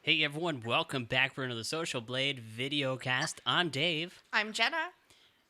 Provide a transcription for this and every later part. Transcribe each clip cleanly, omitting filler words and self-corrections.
Hey everyone, welcome back for another Socialblade video cast. I'm Dave, I'm Jenna.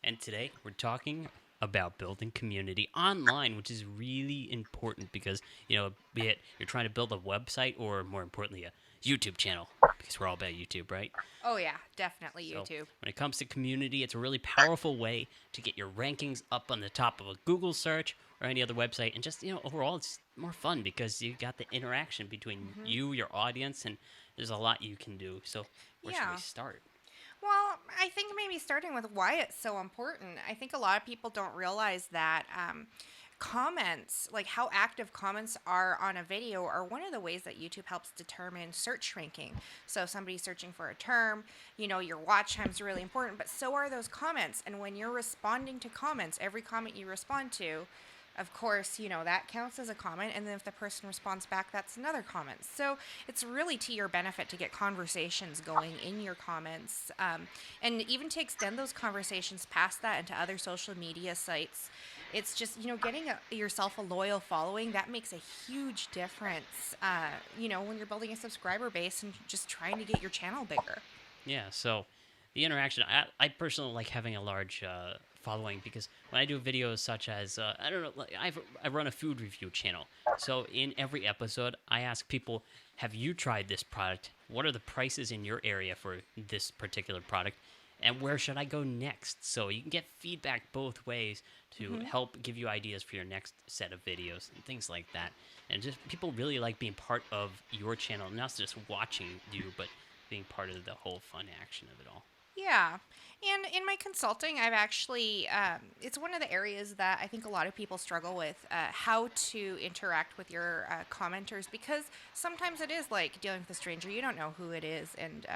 and today we're talking about building community online, which is really important because, be it you're trying to build a website or more importantly, a YouTube channel, because we're all about YouTube, right? Oh yeah, definitely So YouTube. when it comes to community, it's a really powerful way to get your rankings up on the top of a Google search or any other website, and just overall, it's more fun because you got the interaction between Hmm. you, your audience, and there's a lot you can do. So where should we Yeah. start? Well, I think maybe starting with why it's so important. I think a lot of people don't realize that comments, like how active comments are on a video, are one of the ways that YouTube helps determine search ranking. So if somebody's searching for a term, your watch time is really important, but so are those comments. And when you're responding to comments, every comment you respond to, of course, that counts as a comment. And then if the person responds back, that's another comment. So it's really to your benefit to get conversations going in your comments, and even to extend those conversations past that into other social media sites. It's just, getting yourself a loyal following that makes a huge difference, when you're building a subscriber base and just trying to get your channel bigger. Yeah, so the interaction, I personally like having a large following because when I do videos such as, I don't know, like I run a food review channel. So in every episode, I ask people, have you tried this product? What are the prices in your area for this particular product? And where should I go next? So you can get feedback both ways to Hmm. help give you ideas for your next set of videos and things like that. And just people really like being part of your channel, not just watching you, but being part of the whole fun action of it all. Yeah. And in my consulting, I've actually, it's one of the areas that I think a lot of people struggle with, how to interact with your commenters, because sometimes it is like dealing with a stranger. You don't know who it is and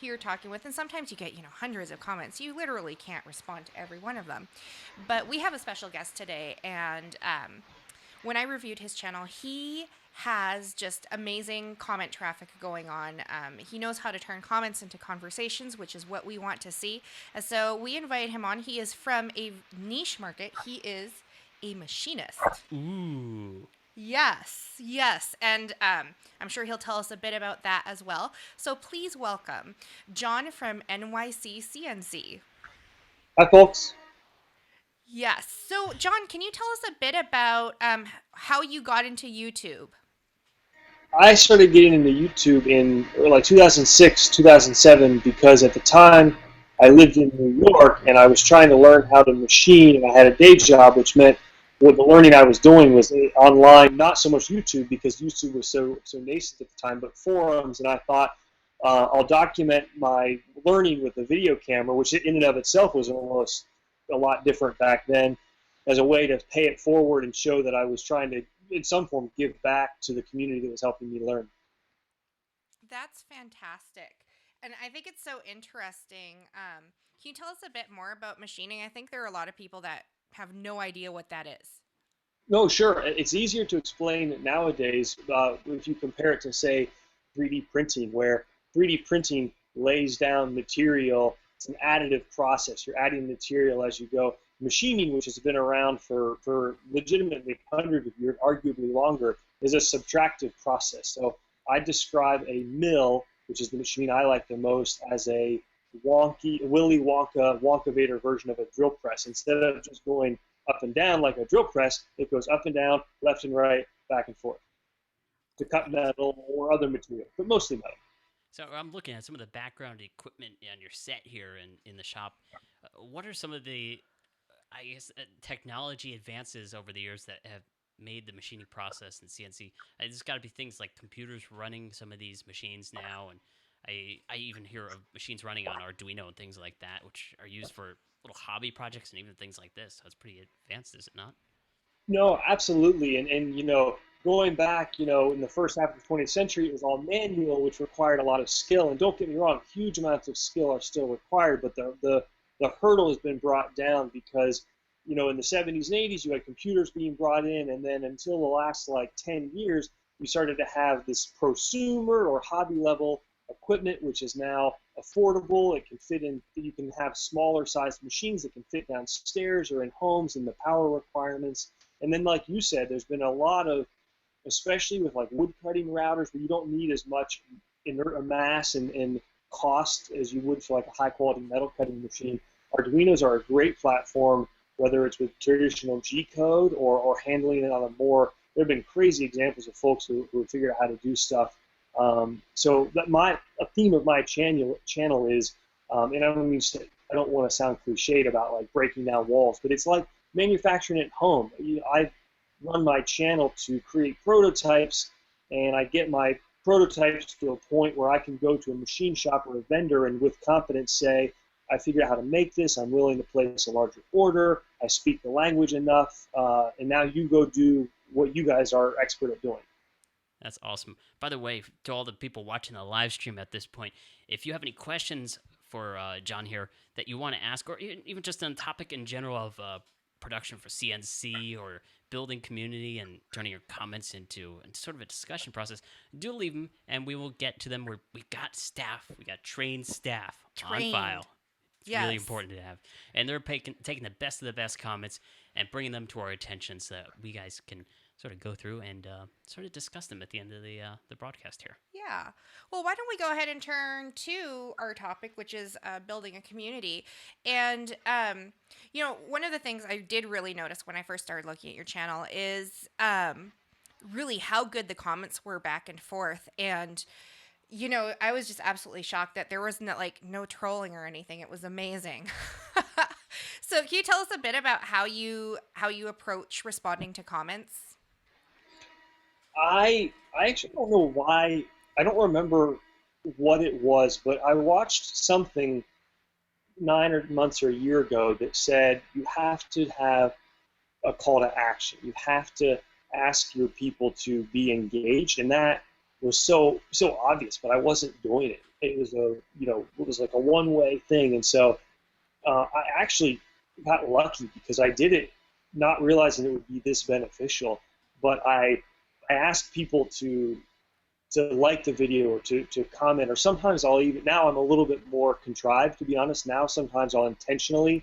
who you're talking with. And sometimes you get, hundreds of comments. You literally can't respond to every one of them. But we have a special guest today, and when I reviewed his channel, he has just amazing comment traffic going on. He knows how to turn comments into conversations, which is what we want to see. And so we invited him on. He is from a niche market. He is a machinist. Ooh. Yes, yes. And I'm sure he'll tell us a bit about that as well. So please welcome John from NYC CNC. Hi, folks. Yes. So, John, can you tell us a bit about how you got into YouTube? I started getting into YouTube in like 2006, 2007 because at the time I lived in New York and I was trying to learn how to machine and I had a day job, which meant what the learning I was doing was online, not so much YouTube because YouTube was so nascent at the time, but forums. And I thought I'll document my learning with a video camera, which in and of itself was almost a lot different back then, as a way to pay it forward and show that I was trying to, in some form, give back to the community that was helping me learn. That's fantastic. And I think it's so interesting. Can you tell us a bit more about machining? I think there are a lot of people that have no idea what that is. No, sure. It's easier to explain nowadays if you compare it to, say, 3D printing, where 3D printing lays down material. It's an additive process. You're adding material as you go. Machining, which has been around for legitimately hundreds of years, arguably longer, is a subtractive process. So I describe a mill, which is the machine I like the most, as a wonky, Willy Wonka, Wonkavator version of a drill press. Instead of just going up and down like a drill press, it goes up and down, left and right, back and forth to cut metal or other material, but mostly metal. So I'm looking at some of the background equipment on your set here in the shop. What are some of the, I guess, technology advances over the years that have made the machining process in CNC? There's got to be things like computers running some of these machines now, and I even hear of machines running on Arduino and things like that, which are used for little hobby projects and even things like this. So it's pretty advanced, is it not? No, absolutely. And going back, in the first half of the 20th century, it was all manual, which required a lot of skill. And don't get me wrong, huge amounts of skill are still required, but the hurdle has been brought down because, in the 70s and 80s, you had computers being brought in, and then until the last like 10 years, we started to have this prosumer or hobby level equipment, which is now affordable. It can fit in, you can have smaller sized machines that can fit downstairs or in homes, and the power requirements. And then, like you said, there's been a lot of, especially with like wood cutting routers, where you don't need as much inert mass and cost as you would for like a high quality metal cutting machine. Arduinos are a great platform, whether it's with traditional G code or handling it on a more. There have been crazy examples of folks who figured out how to do stuff. So that a theme of my channel is, and I don't want to sound cliched about like breaking down walls, but it's like manufacturing at home. I run my channel to create prototypes, and I get my prototypes to a point where I can go to a machine shop or a vendor and with confidence say, I figured out how to make this, I'm willing to place a larger order, I speak the language enough, and now you go do what you guys are expert at doing. That's awesome. By the way, to all the people watching the live stream at this point, if you have any questions for John here that you want to ask, or even just on topic in general of production for CNC or building community and turning your comments into sort of a discussion process, do leave them and we will get to them. We got staff. We got trained staff on file. It's really important to have. And they're taking the best of the best comments and bringing them to our attention so that we guys can sort of go through and sort of discuss them at the end of the broadcast here. Yeah. Well, why don't we go ahead and turn to our topic, which is building a community. And, one of the things I did really notice when I first started looking at your channel is really how good the comments were back and forth. And, I was just absolutely shocked that there wasn't like no trolling or anything. It was amazing. So can you tell us a bit about how you approach responding to comments? I actually don't know why. I don't remember what it was, but I watched something 9 months or a year ago that said you have to have a call to action. You have to ask your people to be engaged, and that was so obvious, but I wasn't doing it. It was like a one-way thing, and so I actually got lucky because I did it not realizing it would be this beneficial, but I ask people to like the video or to comment, or sometimes I'll even, now I'm a little bit more contrived, to be honest. Now sometimes I'll intentionally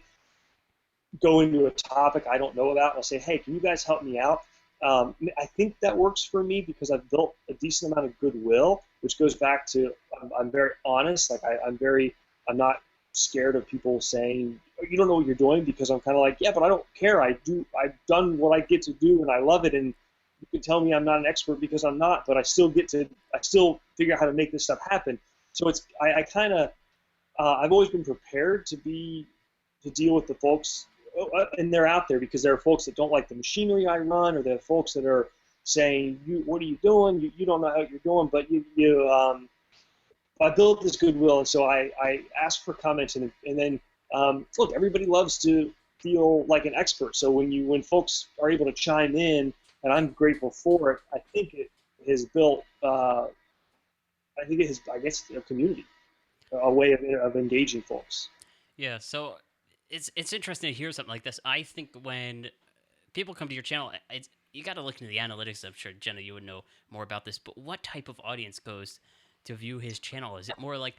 go into a topic I don't know about and I'll say, hey, can you guys help me out? I think that works for me because I've built a decent amount of goodwill, which goes back to I'm very honest. Like I'm not scared of people saying you don't know what you're doing, because I'm kind of like, yeah, but I don't care. I've done what I get to do and I love it, and you can tell me I'm not an expert because I'm not, but I still figure out how to make this stuff happen. So I've always been prepared to deal with the folks, and they're out there because there are folks that don't like the machinery I run, or there are folks that are saying, what are you doing? You don't know how you're doing, but I built this goodwill, and so I ask for comments, and then look, everybody loves to feel like an expert. So when folks are able to chime in, and I'm grateful for it, I think it has built, I guess, a community, a way of engaging folks. Yeah, so it's interesting to hear something like this. I think when people come to your channel, you got to look into the analytics. I'm sure, Jenna, you would know more about this, but what type of audience goes to view his channel? Is it more like,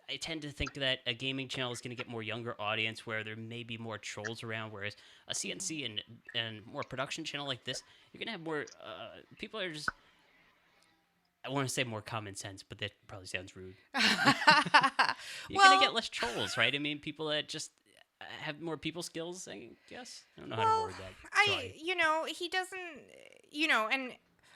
I tend to think that a gaming channel is going to get more younger audience where there may be more trolls around, whereas a CNC and more production channel like this, you're going to have more people are just, I want to say more common sense, but that probably sounds rude. You're going to get less trolls, right? I mean, people that just have more people skills, I guess. I don't know how to word that. Sorry. He doesn't, and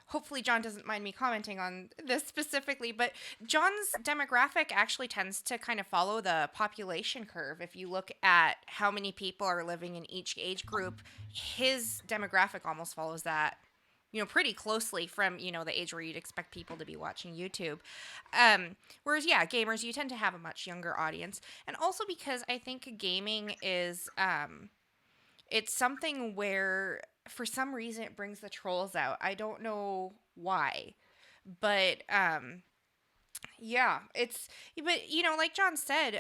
hopefully John doesn't mind me commenting on this specifically, but John's demographic actually tends to kind of follow the population curve. If you look at how many people are living in each age group, his demographic almost follows that, pretty closely from, the age where you'd expect people to be watching YouTube. Whereas, yeah, gamers, you tend to have a much younger audience. And also because I think gaming is, it's something where for some reason it brings the trolls out. I don't know why, but yeah, but like John said,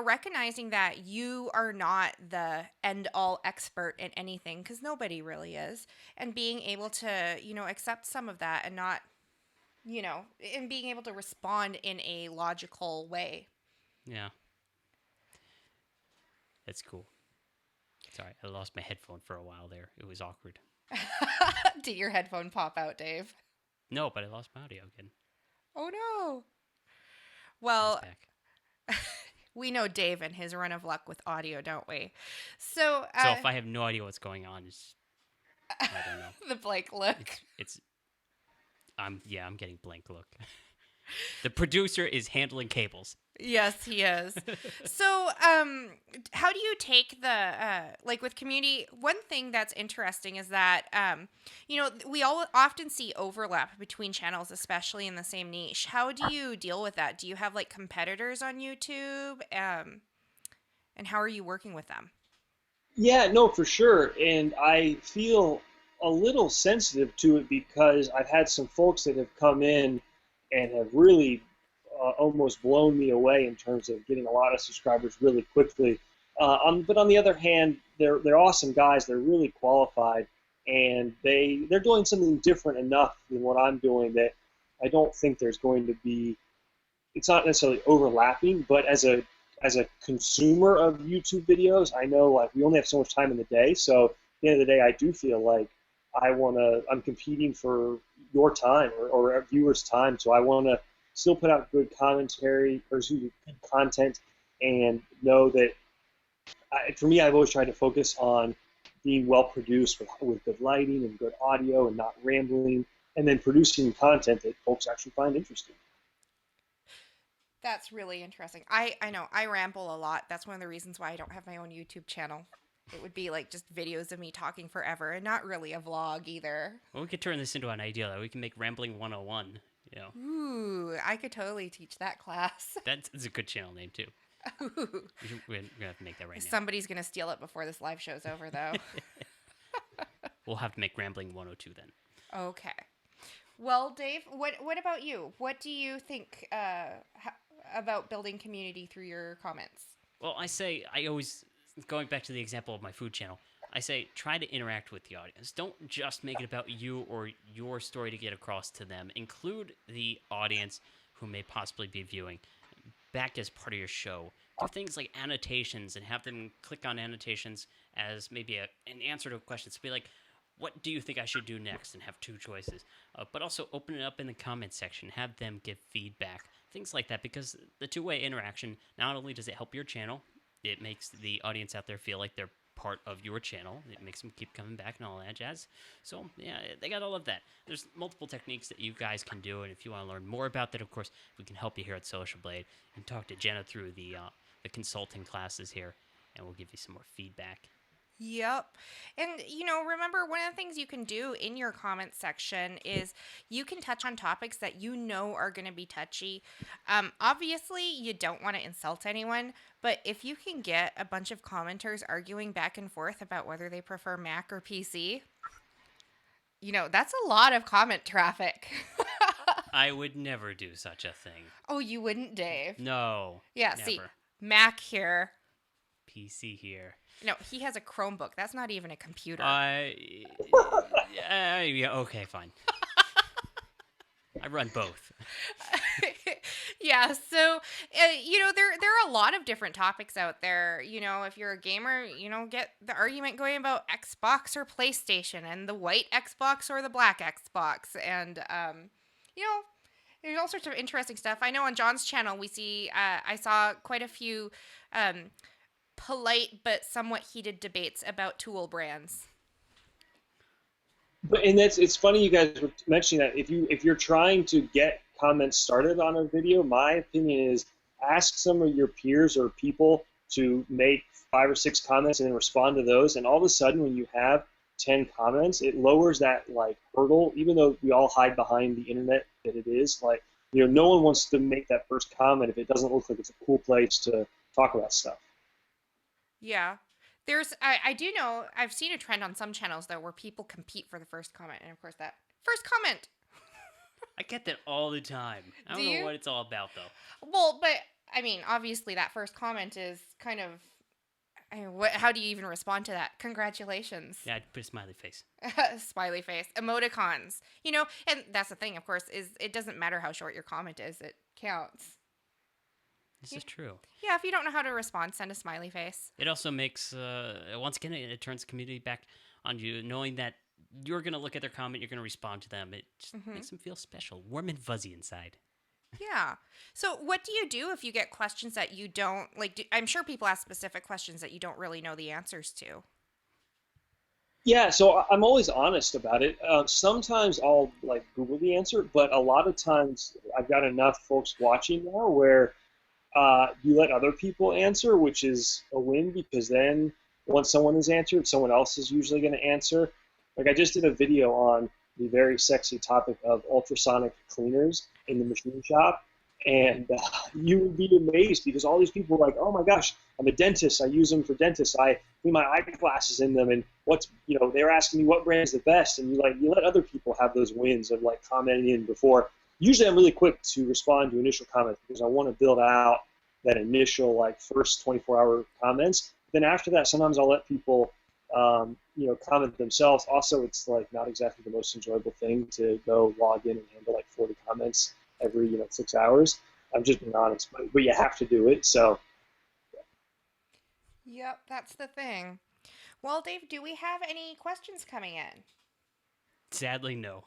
recognizing that you are not the end all expert in anything, because nobody really is, and being able to accept some of that and not and being able to respond in a logical way. Yeah, that's cool. Sorry, I lost my headphone for a while there. It was awkward. Did your headphone pop out, Dave? No, but I lost my audio again. Oh no. Now it's Well, back. we know Dave and his run of luck with audio, don't we? So, So if I have no idea what's going on, I don't know. the blank look. It's I'm getting blank look. The producer is handling cables. Yes, he is. So, how do you take the like with community? One thing that's interesting is that we all often see overlap between channels, especially in the same niche. How do you deal with that? Do you have like competitors on YouTube? And how are you working with them? Yeah, no, for sure. And I feel a little sensitive to it because I've had some folks that have come in and have really almost blown me away in terms of getting a lot of subscribers really quickly. But on the other hand, they're awesome guys. They're really qualified, and they're doing something different enough than what I'm doing that I don't think there's going to be. It's not necessarily overlapping, but as a consumer of YouTube videos, I know like we only have so much time in the day. So at the end of the day, I do feel like I'm competing for your time or our viewers' time. So I want to still put out good commentary or excuse me, good content, and know that for me, I've always tried to focus on being well produced with good lighting and good audio and not rambling, and then producing content that folks actually find interesting. That's really interesting. I know I ramble a lot. That's one of the reasons why I don't have my own YouTube channel. It would be like just videos of me talking forever and not really a vlog either. Well, we could turn this into an idea that we can make Rambling 101. You know, Ooh, I could totally teach that class. that's a good channel name too. Ooh. We're gonna have to make that right now. Somebody's going to steal it before this live show's over, though. We'll have to make Rambling 102 then. Okay. Well, Dave, what about you? What do you think about building community through your comments? Well, I always, going back to the example of my food channel, I say try to interact with the audience. Don't just make it about you or your story to get across to them. Include the audience who may possibly be viewing back as part of your show. Do things like annotations and have them click on annotations as maybe an answer to a question. So be like, what do you think I should do next? And have two choices. But also open it up in the comment section. Have them give feedback. Things like that, because the two-way interaction, not only does it help your channel, it makes the audience out there feel like they're part of your channel. It makes them keep coming back and all that jazz. So, yeah, they got all of that. There's multiple techniques that you guys can do, and if you want to learn more about that, of course, we can help you here at Socialblade and talk to Jenna through the consulting classes here, and we'll give you some more feedback. Yep. And, remember, one of the things you can do in your comment section is you can touch on topics that you know are going to be touchy. Obviously, you don't want to insult anyone, but if you can get a bunch of commenters arguing back and forth about whether they prefer Mac or PC, that's a lot of comment traffic. I would never do such a thing. Oh, you wouldn't, Dave? No. Yeah, never. see, Mac here. PC here. No, he has a Chromebook. That's not even a computer. Yeah, okay, fine. I run both. Yeah, so, there are a lot of different topics out there. If you're a gamer, get the argument going about Xbox or PlayStation and the white Xbox or the black Xbox. And, there's all sorts of interesting stuff. I know on John's channel, I saw quite a few polite but somewhat heated debates about tool brands. And it's funny you guys were mentioning that if you're trying to get comments started on a video, my opinion is ask some of your peers or people to make 5 or 6 comments and then respond to those. And all of a sudden, when you have 10 comments, it lowers that like hurdle. Even though we all hide behind the internet that it is, like no one wants to make that first comment if it doesn't look like it's a cool place to talk about stuff. Yeah. I do know, I've seen a trend on some channels, though, where people compete for the first comment. And, of course, that first comment. I get that all the time. I don't know what it's all about, though. Well, but, I mean, obviously, that first comment is kind of, how do you even respond to that? Congratulations. Yeah, I'd put a smiley face. Smiley face. Emoticons. And that's the thing, of course, is it doesn't matter how short your comment is. It counts. This is true. Yeah, if you don't know how to respond, send a smiley face. It also makes, once again, it turns the community back on you, knowing that you're going to look at their comment, you're going to respond to them. It just makes them feel special, warm and fuzzy inside. Yeah. So, what do you do if you get questions that you don't like? I'm sure people ask specific questions that you don't really know the answers to. Yeah, so I'm always honest about it. Sometimes I'll like Google the answer, but a lot of times I've got enough folks watching now where you let other people answer, which is a win because then once someone has answered, someone else is usually going to answer. Like I just did a video on the very sexy topic of ultrasonic cleaners in the machine shop, and you would be amazed because all these people are like, "Oh my gosh, I'm a dentist. I use them for dentists. I clean my eyeglasses in them." And they're asking me what brand's the best, and you let other people have those wins of like commenting in before. Usually, I'm really quick to respond to initial comments because I want to build out that initial like first 24-hour comments. Then after that, sometimes I'll let people comment themselves. Also, it's like not exactly the most enjoyable thing to go log in and handle like 40 comments every 6 hours. I'm just being honest, but you have to do it. So Yep, that's the thing. Well, Dave, do we have any questions coming in? Sadly, no.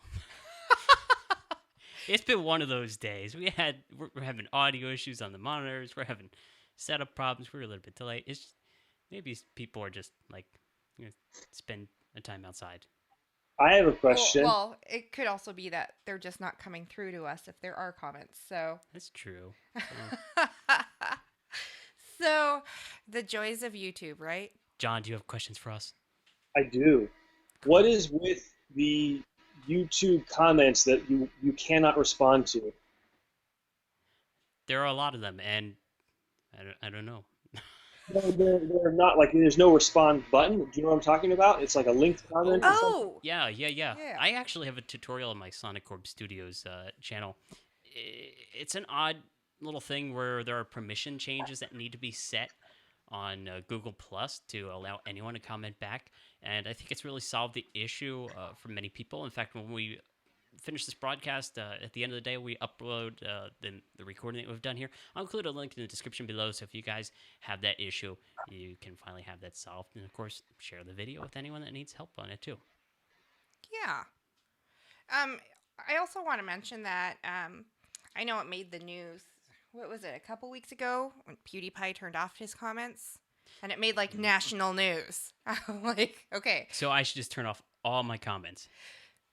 It's been one of those days. We're having audio issues on the monitors. We're having setup problems. We're a little bit delayed. It's maybe people are just like spend a time outside. I have a Well, question. well, it could also be that they're just not coming through to us if there are comments. So, That's true. so the joys of YouTube, right? John, do you have questions for us? I do. What Cool. is with the YouTube comments that you cannot respond to? There are a lot of them, and I don't know. No, they're not like there's no respond button. Do you know what I'm talking about? It's like a linked comment or Oh, something. Oh, yeah. yeah. I actually have a tutorial on my Sonic Orb Studios channel. It's an odd little thing where there are permission changes that need to be set on Google Plus to allow anyone to comment back, and I think it's really solved the issue for many people. In fact, when we finish this broadcast, at the end of the day, we upload the recording that we've done here. I'll include a link in the description below, so if you guys have that issue, you can finally have that solved. And of course, share the video with anyone that needs help on it too. Yeah. Um, I also want to mention that I know it made the news. What was it? A couple weeks ago when PewDiePie turned off his comments, and it made like Mm. national news. I'm like, okay, So I should just turn off all my comments.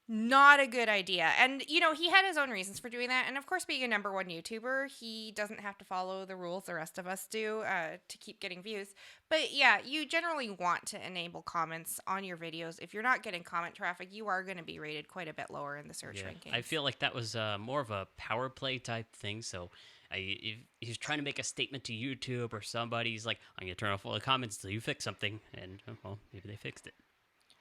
not a good idea. And he had his own reasons for doing that. And of course, being a number one YouTuber, he doesn't have to follow the rules the rest of us do to keep getting views. But yeah, you generally want to enable comments on your videos. If you're not getting comment traffic, you are going to be rated quite a bit lower in the search Yeah, rankings. I feel like that was more of a power play type thing. So if he's trying to make a statement to YouTube or somebody, he's like, I'm going to turn off all the comments until you fix something. And, well, maybe they fixed it.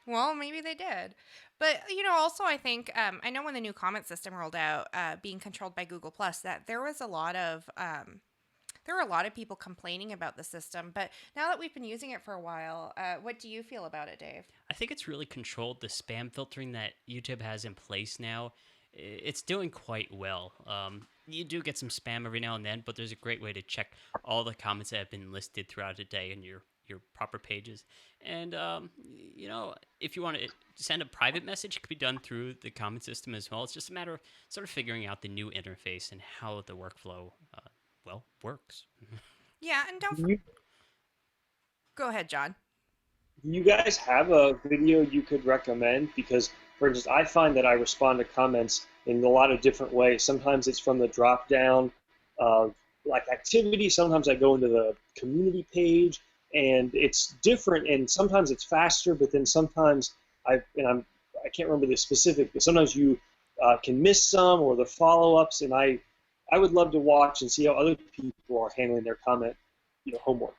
Well, maybe they did. But, also I think, I know when the new comment system rolled out, being controlled by Google Plus, that there was a lot of, there were a lot of people complaining about the system. But now that we've been using it for a while, what do you feel about it, Dave? I think it's really controlled. The spam filtering that YouTube has in place now, it's doing quite well. You do get some spam every now and then, but there's a great way to check all the comments that have been listed throughout the day in your proper pages. And if you want to send a private message, it could be done through the comment system as well. It's just a matter of sort of figuring out the new interface and how the workflow works. Yeah, and don't Do you, go ahead, John. do you guys have a video you could recommend? Because, for instance, I find that I respond to comments in a lot of different ways. Sometimes it's from the drop down of like activity. Sometimes I go into the community page, and it's different. And sometimes it's faster, but then sometimes I can't remember the specific, but sometimes you can miss some or the follow-ups. And I would love to watch and see how other people are handling their comment, homework.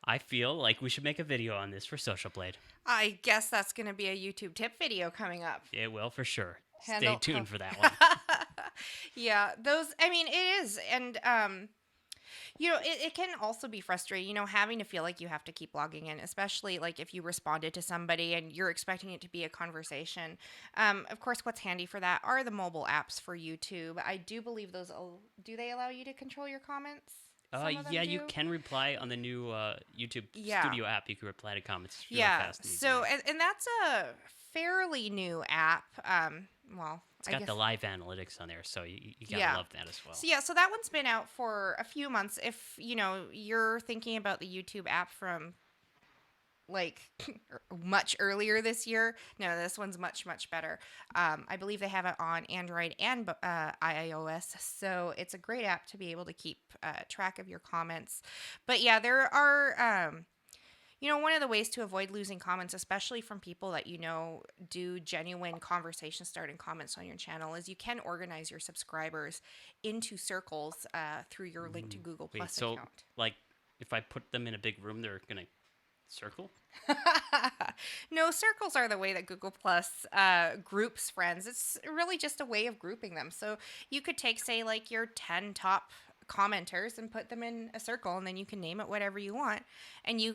I feel like we should make a video on this for Socialblade. I guess that's going to be a YouTube tip video coming up. It will for sure. Stay Handle- tuned for that one. Yeah, it is. And, it can also be frustrating, having to feel like you have to keep logging in, especially like if you responded to somebody and you're expecting it to be a conversation. Of course, what's handy for that are the mobile apps for YouTube. I do believe do they allow you to control your comments? Some of them Yeah, you do? can reply on the new YouTube Yeah. Studio app. You can reply to comments really Yeah, fast. And so easily. and that's a fairly new app. Well, It's I got guess. the live analytics on there, so you gotta Yeah. love that as well. So yeah, so that one's been out for a few months. If you're thinking about the YouTube app from like much earlier this year, no, this one's much better. I believe they have it on Android and iOS, so it's a great app to be able to keep track of your comments. But yeah, there are. One of the ways to avoid losing comments, especially from people that do genuine conversation starting comments on your channel, is you can organize your subscribers into circles through your link to Google Wait, Plus so account. like if I put them in a big room, they're gonna circle? No, circles are the way that Google Plus groups friends. It's really just a way of grouping them. So you could take, say, like your 10 top commenters and put them in a circle, and then you can name it whatever you want. And you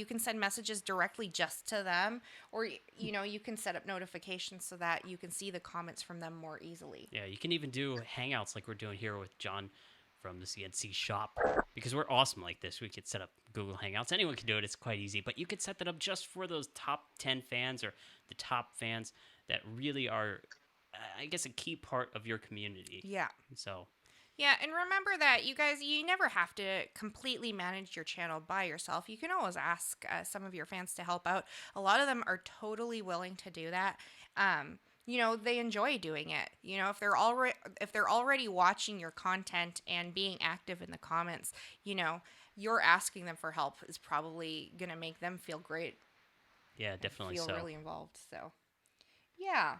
can send messages directly just to them, or you can set up notifications so that you can see the comments from them more easily. Yeah, you can even do hangouts like we're doing here with John from the CNC shop, because we're awesome like this. We could set up Google Hangouts. Anyone can do it. It's quite easy. But you could set that up just for those top 10 fans or the top fans that really are, I guess, a key part of your community. Yeah. So, Yeah, and remember that you never have to completely manage your channel by yourself. You can always ask some of your fans to help out. A lot of them are totally willing to do that. They enjoy doing it. If they're already watching your content and being active in the comments, you're asking them for help is probably gonna make them feel great. yeah, definitely Feel so. really involved. So, yeah.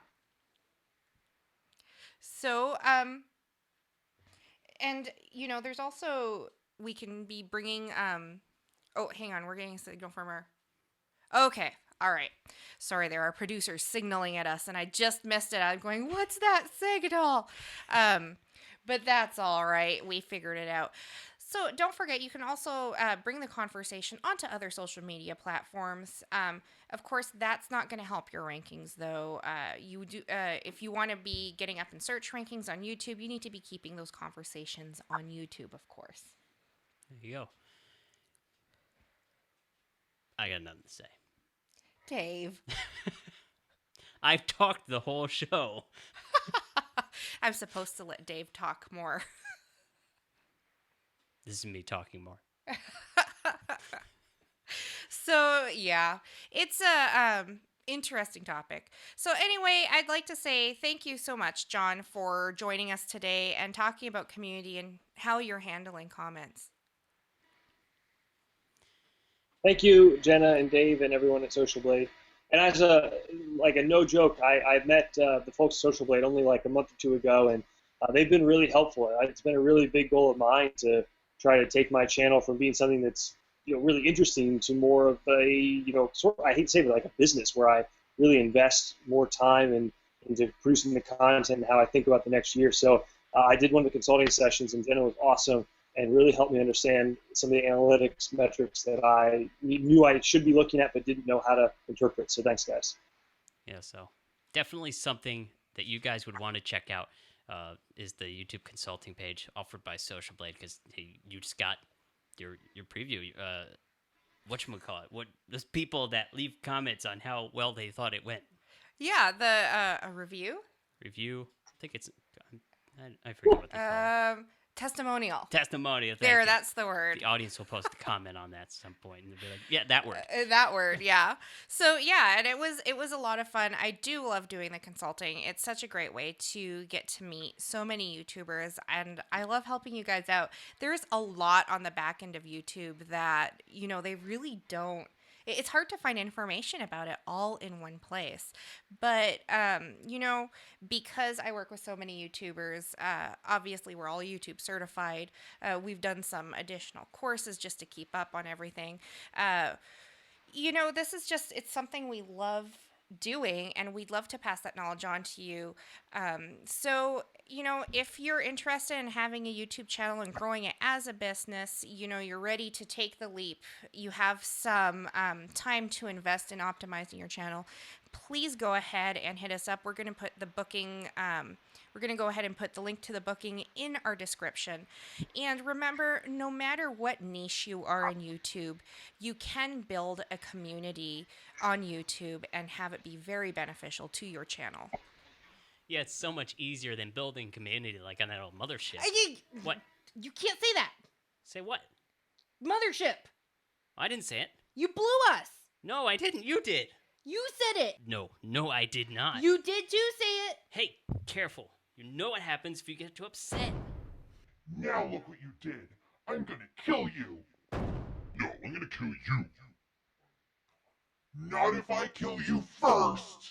So, and there's also we can be bringing. Oh, hang on, we're getting a signal from our. Okay, all right. Sorry, there are producers signaling at us, and I just missed it. I'm going, what's that signal? But that's all right. We figured it out. So don't forget, you can also bring the conversation onto other social media platforms. Of course, that's not going to help your rankings, though. If you want to be getting up in search rankings on YouTube, you need to be keeping those conversations on YouTube, of course. There you go. I got nothing to say. Dave. I've talked the whole show. I'm supposed to let Dave talk more. This is me talking more. So, yeah, it's a interesting topic. So anyway, I'd like to say thank you so much, John, for joining us today and talking about community and how you're handling comments. Thank you, Jenna and Dave and everyone at Socialblade. And as a no joke, I met the folks at Socialblade only like a month or two ago, and they've been really helpful. It's been a really big goal of mine to try to take my channel from being something that's really interesting to more of a I hate to say it, but like a business where I really invest more time into producing the content and how I think about the next year. So I did one of the consulting sessions, and Jenna was awesome and really helped me understand some of the analytics metrics that I knew I should be looking at but didn't know how to interpret. So thanks, guys. Yeah, so definitely something that you guys would want to check out is the YouTube consulting page offered by Socialblade, because hey, you just got your preview. Whatchamacallit? What those people that leave comments on how well they thought it went. Yeah, the a review. Review. I think it's I forget what they call it. Testimonial. Testimonial. There, that's the word. The audience will post a comment on that at some point, and they'll be like, "Yeah, that word." That word, yeah. So yeah, and it was a lot of fun. I do love doing the consulting. It's such a great way to get to meet so many YouTubers, and I love helping you guys out. There's a lot on the back end of YouTube that they really don't. It's hard to find information about it all in one place. But, because I work with so many YouTubers, obviously we're all YouTube certified. We've done some additional courses just to keep up on everything. This is it's something we love doing, and we'd love to pass that knowledge on to you. So, if you're interested in having a YouTube channel and growing it as a business, you're ready to take the leap, you have some time to invest in optimizing your channel, please go ahead and hit us up. We're going to put the booking, we're going to go ahead and put the link to the booking in our description. And remember, no matter what niche you are in YouTube, you can build a community on YouTube and have it be very beneficial to your channel. Yeah, it's so much easier than building community like on that old mothership. What? You can't say that. Say what? Mothership. I didn't say it. You blew us. No, I didn't. You did. You said it. No, I did not. You did too say it. Hey, careful. You know what happens if you get too upset. Now look what you did. I'm gonna kill you. No, I'm gonna kill you. Not if I kill you first.